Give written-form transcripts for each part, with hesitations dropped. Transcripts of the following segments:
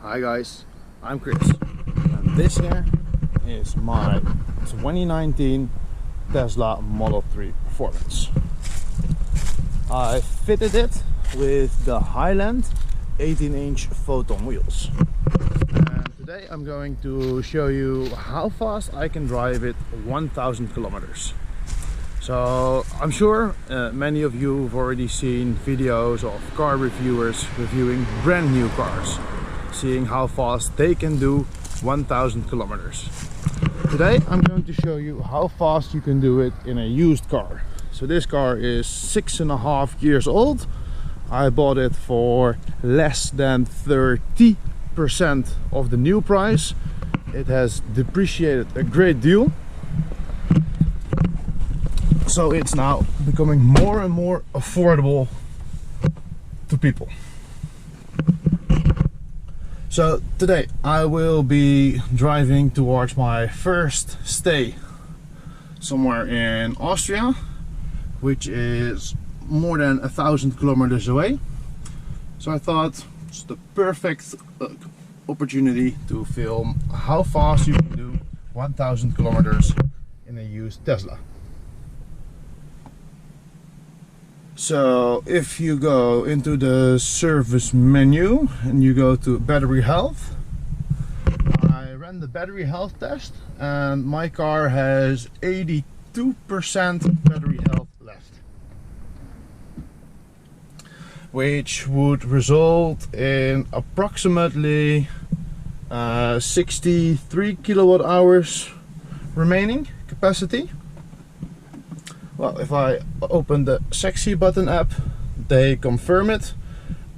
Hi guys, I'm Chris, and this here is my 2019 Tesla Model 3 Performance. I fitted it with the Highland 18-inch photon wheels. And today I'm going to show you how fast I can drive it 1000 kilometers. So I'm sure many of you have already seen videos of car reviewers reviewing brand new cars, seeing how fast they can do 1000 kilometers. Today I'm going to show you how fast you can do it in a used car. So this car is 6.5 years old. I bought it for less than 30% of the new price. It has depreciated a great deal. So it's now becoming more and more affordable to people. So today I will be driving towards my first stay somewhere in Austria, which is more than 1000 kilometers away. So I thought it's the perfect opportunity to film how fast you can do 1000 kilometers in a used Tesla. So if you go into the service menu and you go to battery health, I ran the battery health test and my car has 82% battery health left, which would result in approximately 63 kilowatt hours remaining capacity. Well, if I open the Sexy button app, they confirm it.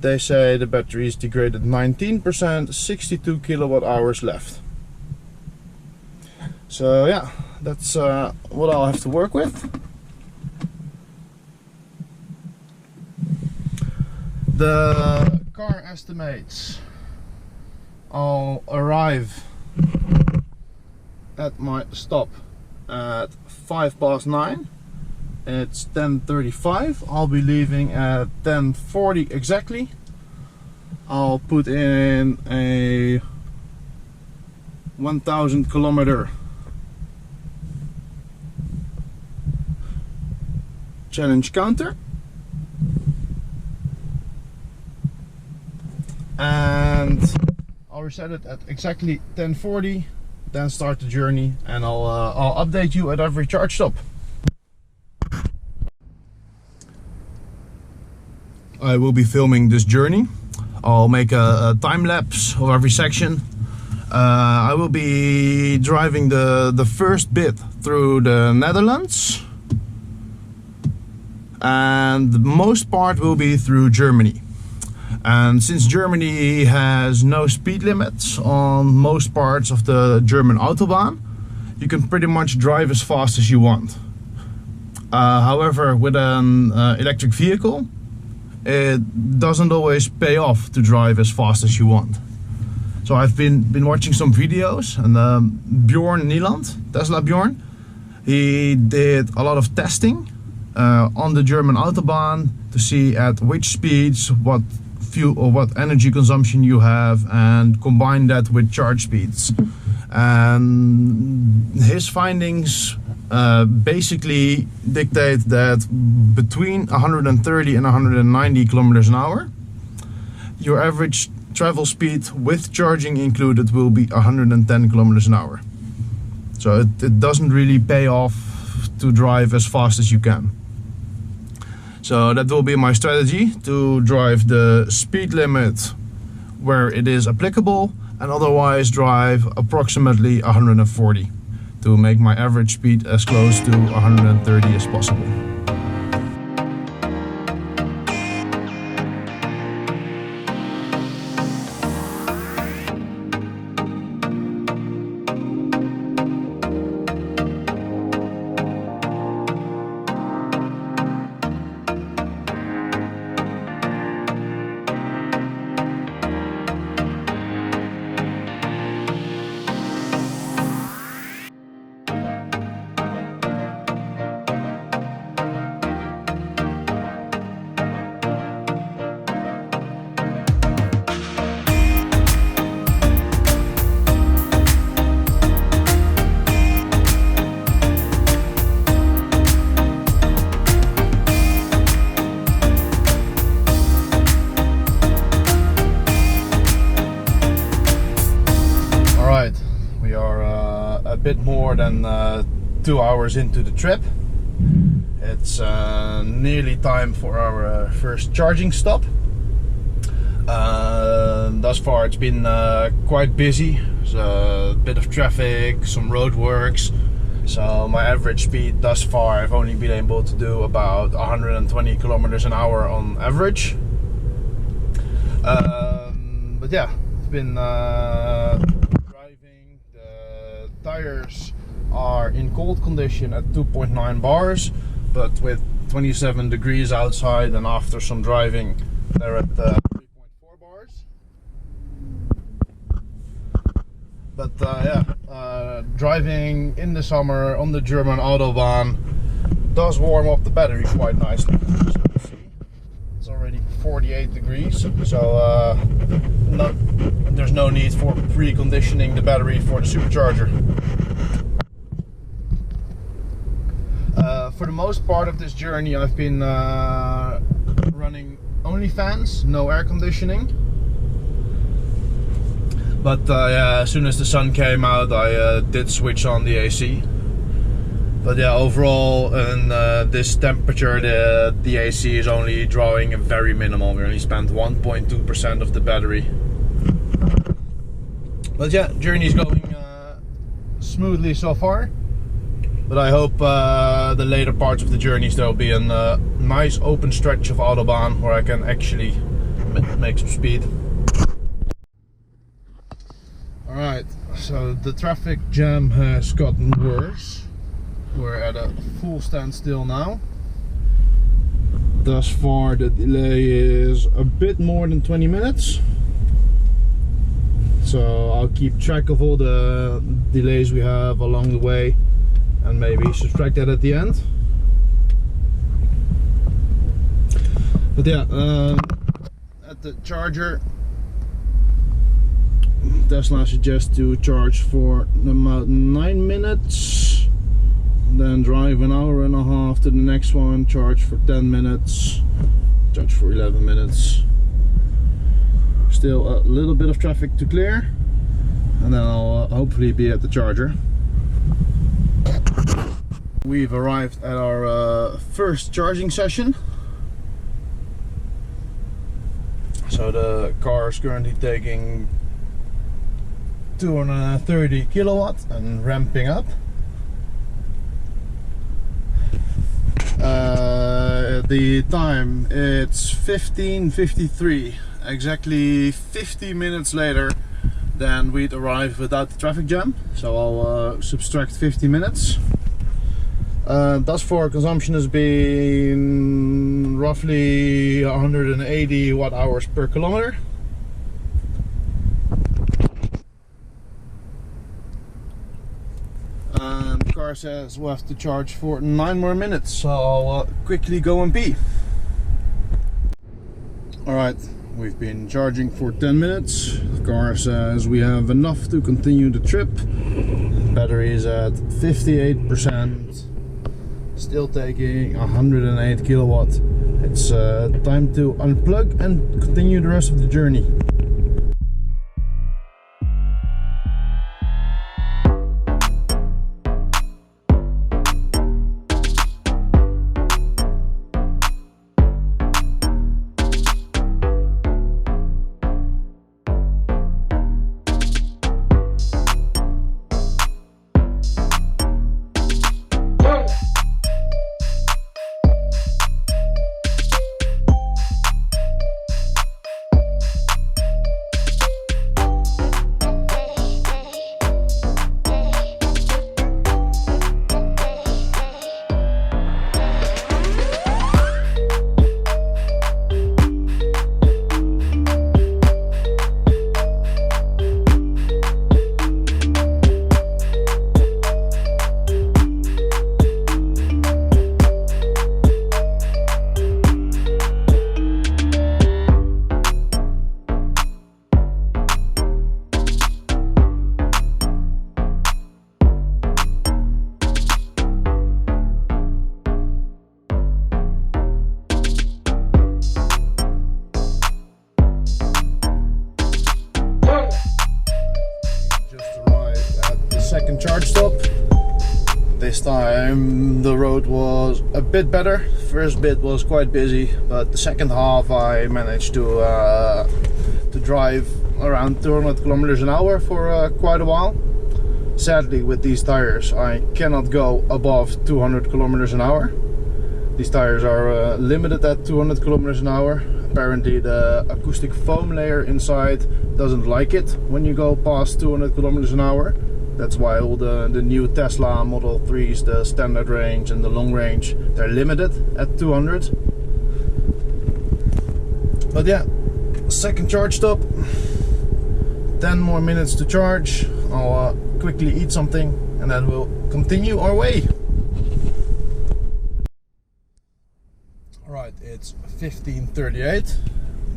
They say the battery is degraded 19%, 62 kilowatt hours left. So yeah, that's what I'll have to work with. The car estimates I'll arrive at my stop at 9:05. It's 10:35. I'll be leaving at 10:40 exactly. I'll put in a 1000 kilometer challenge counter, and I'll reset it at exactly 10:40, then start the journey, and I'll update you at every charge stop. I will be filming this journey. I'll make a time lapse of every section. I will be driving the first bit through the Netherlands, and the most part will be through Germany. And since Germany has no speed limits on most parts of the German Autobahn, you can pretty much drive as fast as you want. However, with an electric vehicle, it doesn't always pay off to drive as fast as you want. So I've been watching some videos, and Bjorn Nieland, Tesla Bjorn, he did a lot of testing on the German Autobahn to see at which speeds what fuel or what energy consumption you have, and combine that with charge speeds. And his findings basically dictate that between 130 and 190 kilometers an hour, your average travel speed with charging included will be 110 kilometers an hour. So it doesn't really pay off to drive as fast as you can. So that will be my strategy, to drive the speed limit where it is applicable, and otherwise drive approximately 140 to make my average speed as close to 130 as possible. bit more than 2 hours into the trip. It's nearly time for our first charging stop. Thus far it's been quite busy. There's a bit of traffic, some road works. So my average speed thus far, I've only been able to do about 120 kilometers an hour on average. But yeah, it's been driving. The tires are in cold condition at 2.9 bars, but with 27 degrees outside and after some driving, they're at 3.4 bars. But driving in the summer on the German Autobahn does warm up the battery quite nicely. So you see, it's already 48 degrees, so there's no need for preconditioning the battery for the supercharger. For the most part of this journey I've been running only fans, no air conditioning. But yeah, as soon as the sun came out, I did switch on the AC. But yeah, overall, in this temperature, the AC is only drawing a very minimal. We only spent 1.2% of the battery. But yeah, journey's going smoothly so far. But I hope the later parts of the journeys there will be a nice open stretch of Autobahn where I can actually make some speed. Alright, so the traffic jam has gotten worse. We're at a full standstill now. Thus far the delay is a bit more than 20 minutes. So I'll keep track of all the delays we have along the way and maybe subtract that at the end. But yeah, at the charger, Tesla suggests to charge for about 9 minutes, then drive an hour and a half to the next one, charge for 10 minutes, charge for 11 minutes. Still a little bit of traffic to clear, and then I'll hopefully be at the charger. We've arrived at our first charging session. So the car is currently taking 230 kilowatts and ramping up. The time, it's 15:53, exactly 50 minutes later than we'd arrived without the traffic jam. So I'll subtract 50 minutes. Thus far consumption has been roughly 180 watt hours per kilometer. The car says we'll have to charge for 9 more minutes, so I'll quickly go and pee. Alright, we've been charging for 10 minutes. The car says we have enough to continue the trip. Battery is at 58%. Still taking 108 kilowatts. It's time to unplug and continue the rest of the journey. last time the road was a bit better. First bit was quite busy, but the second half I managed to drive around 200 kilometers an hour for quite a while. Sadly, with these tires I cannot go above 200 kilometers an hour. These tires are limited at 200 kilometers an hour. Apparently the acoustic foam layer inside doesn't like it when you go past 200 kilometers an hour. That's why all the new Tesla Model 3s, the standard range and the long range, they're limited at 200. But yeah, second charge stop. 10 more minutes to charge. I'll quickly eat something and then we'll continue our way. Alright, it's 15:38.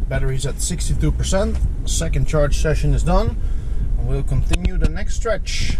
Battery's at 62%. Second charge session is done. And we'll continue the next stretch.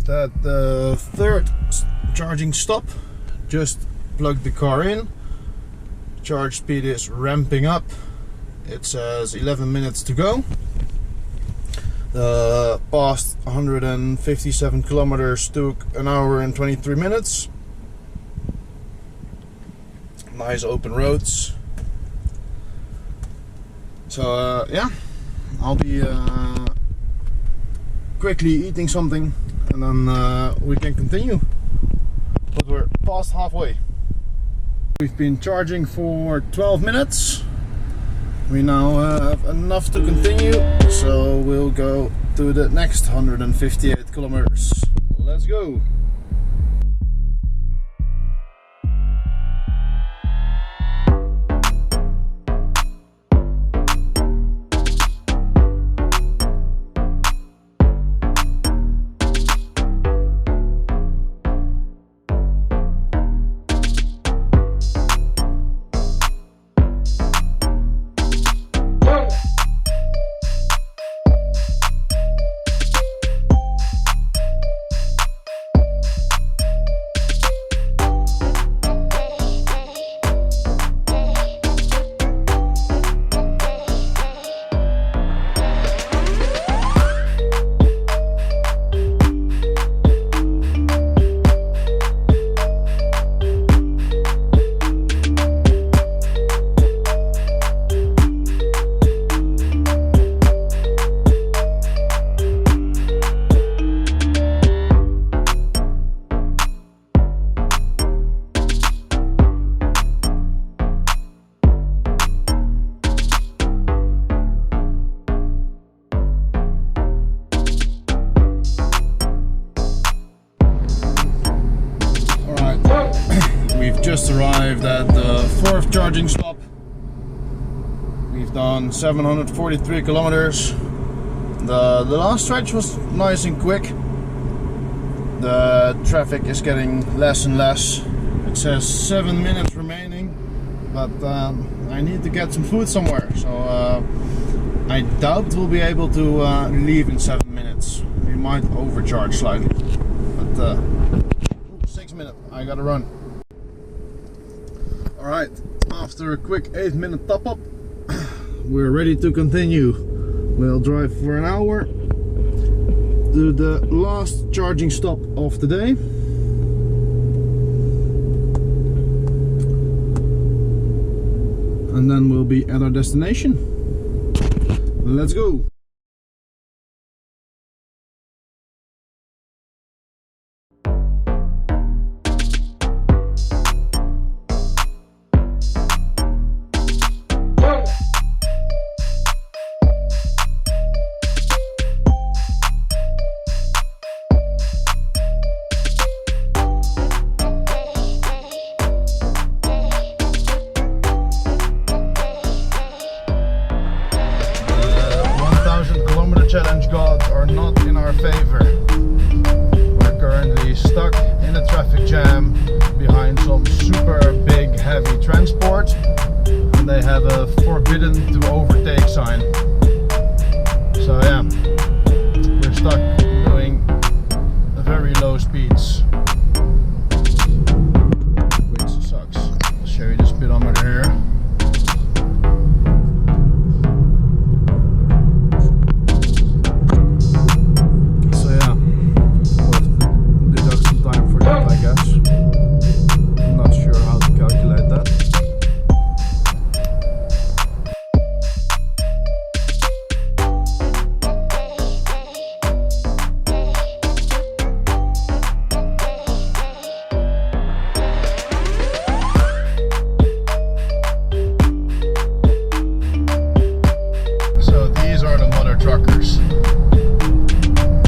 At the third charging stop. Just plugged the car in. Charge speed is ramping up. It says 11 minutes to go. The past 157 kilometers took an hour and 23 minutes. Nice open roads. So yeah, I'll be quickly eating something and then we can continue, but we're past halfway. We've been charging for 12 minutes. We now have enough to continue, so we'll go to the next 158 kilometers. Let's go. Just arrived at the fourth charging stop. We've done 743 kilometers. The last stretch was nice and quick. The traffic is getting less and less. It says 7 minutes remaining, but I need to get some food somewhere, so I doubt we'll be able to leave in 7 minutes. We might overcharge slightly, but 6 minutes, I gotta run. Alright, After a quick 8-minute top up, we're ready to continue. We'll drive for an hour to the last charging stop of the day. And then we'll be at our destination. Let's go! Challenge gods are not in our favor. We're currently stuck in a traffic jam behind some super big heavy transport, and they have a forbidden to overtake sign. So yeah, we're stuck doing very low speeds, which sucks. I'll show you the speedometer here.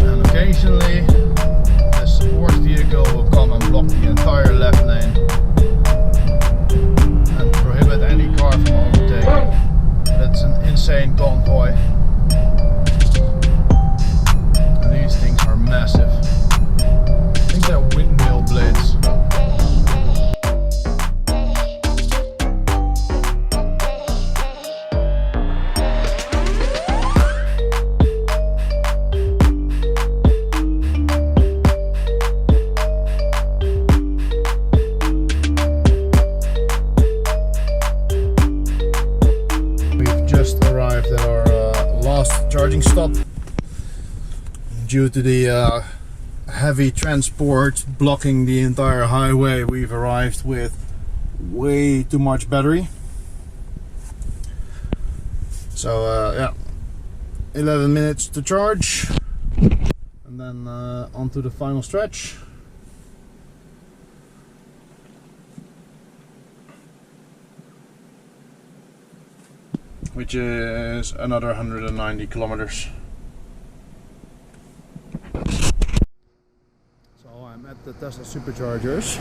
And occasionally the support vehicle will come and block the entire left lane and prohibit any car from overtaking. That's an insane convoy, and these things are massive. I think they're windmill blades. Arrived at our last charging stop. Due to the heavy transport blocking the entire highway, we've arrived with way too much battery. So yeah, 11 minutes to charge, and then onto the final stretch. Which is another 190 kilometers. So I'm at the Tesla superchargers.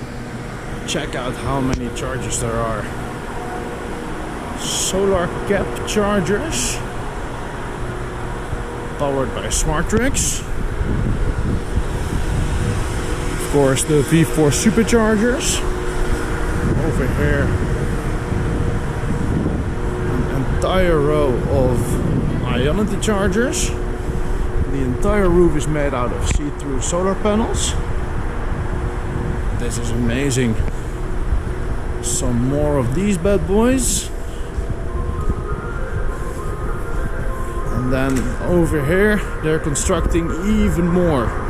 Check out how many chargers there are. Solar cap chargers, powered by SmartTricks. Of course, the V4 superchargers. Over here, entire row of Ionity chargers. The entire roof is made out of see-through solar panels. This is amazing. Some more of these bad boys. And then over here they're constructing even more.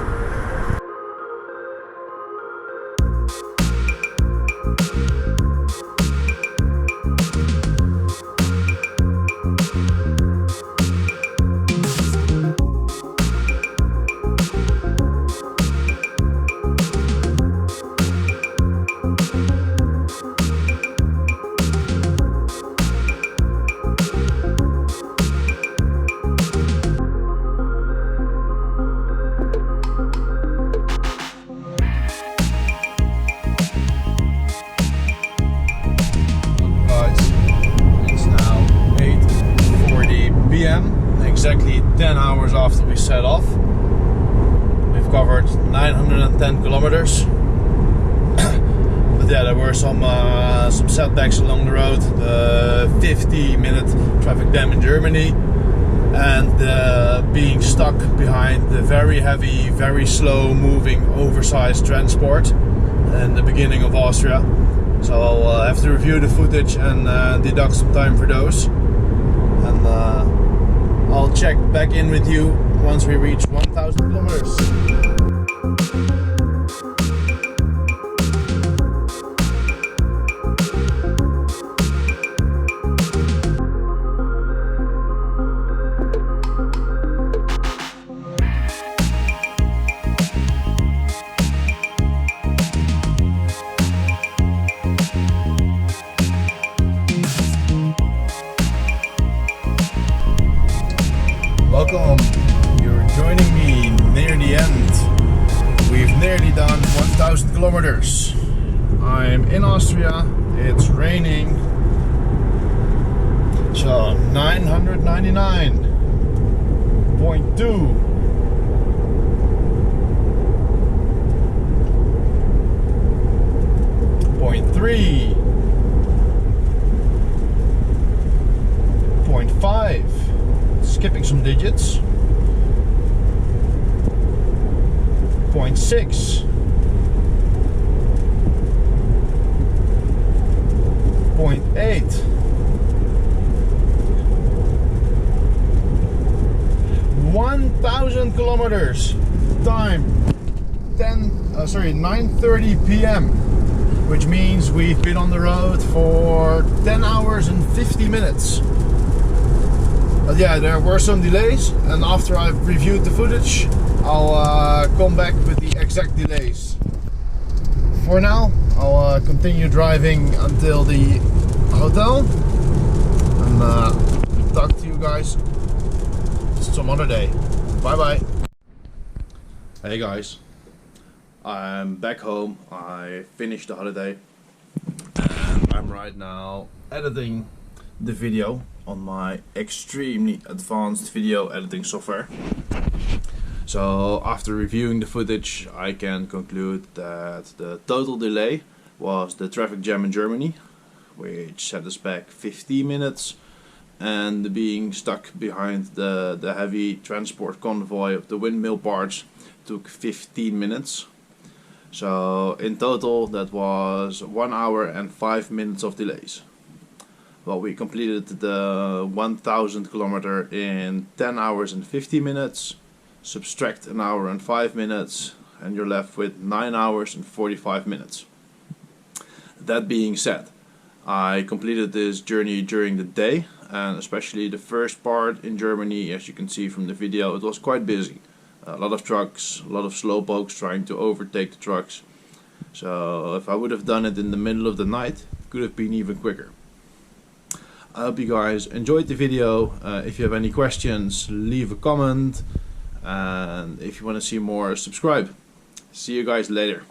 Exactly 10 hours after we set off. We've covered 910 kilometers. But yeah, there were some setbacks along the road. The 50-minute traffic jam in Germany, and being stuck behind the very heavy, very slow moving, oversized transport in the beginning of Austria. So I'll have to review the footage and deduct some time for those. And I'll check back in with you once we reach 1,000 kilometers. Welcome, you're joining me near the end. We've nearly done 1,000 kilometers. I'm in Austria, it's raining. So 999.2. 0.3. 0.5. Skipping some digits. 0.6. 0.8. 1,000 kilometers. Time 9:30 p.m. which means we've been on the road for 10 hours and 50 minutes. But yeah, there were some delays, and after I've reviewed the footage, I'll come back with the exact delays. For now, I'll continue driving until the hotel, and talk to you guys some other day. Bye bye. Hey guys, I'm back home. I finished the holiday, and I'm right now editing the video on my extremely advanced video editing software. So after reviewing the footage, I can conclude that the total delay was the traffic jam in Germany, which set us back 15 minutes, and being stuck behind the heavy transport convoy of the windmill parts took 15 minutes. So in total that was 1 hour and 5 minutes of delays. Well, we completed the 1,000 kilometer in 10 hours and 50 minutes. Subtract an hour and 5 minutes and you're left with 9 hours and 45 minutes. That being said, I completed this journey during the day, and especially the first part in Germany, as you can see from the video, it was quite busy. A lot of trucks, a lot of slowpokes trying to overtake the trucks. So if I would have done it in the middle of the night, it could have been even quicker. I hope you guys enjoyed the video. If you have any questions, leave a comment, and if you want to see more, subscribe. See you guys later.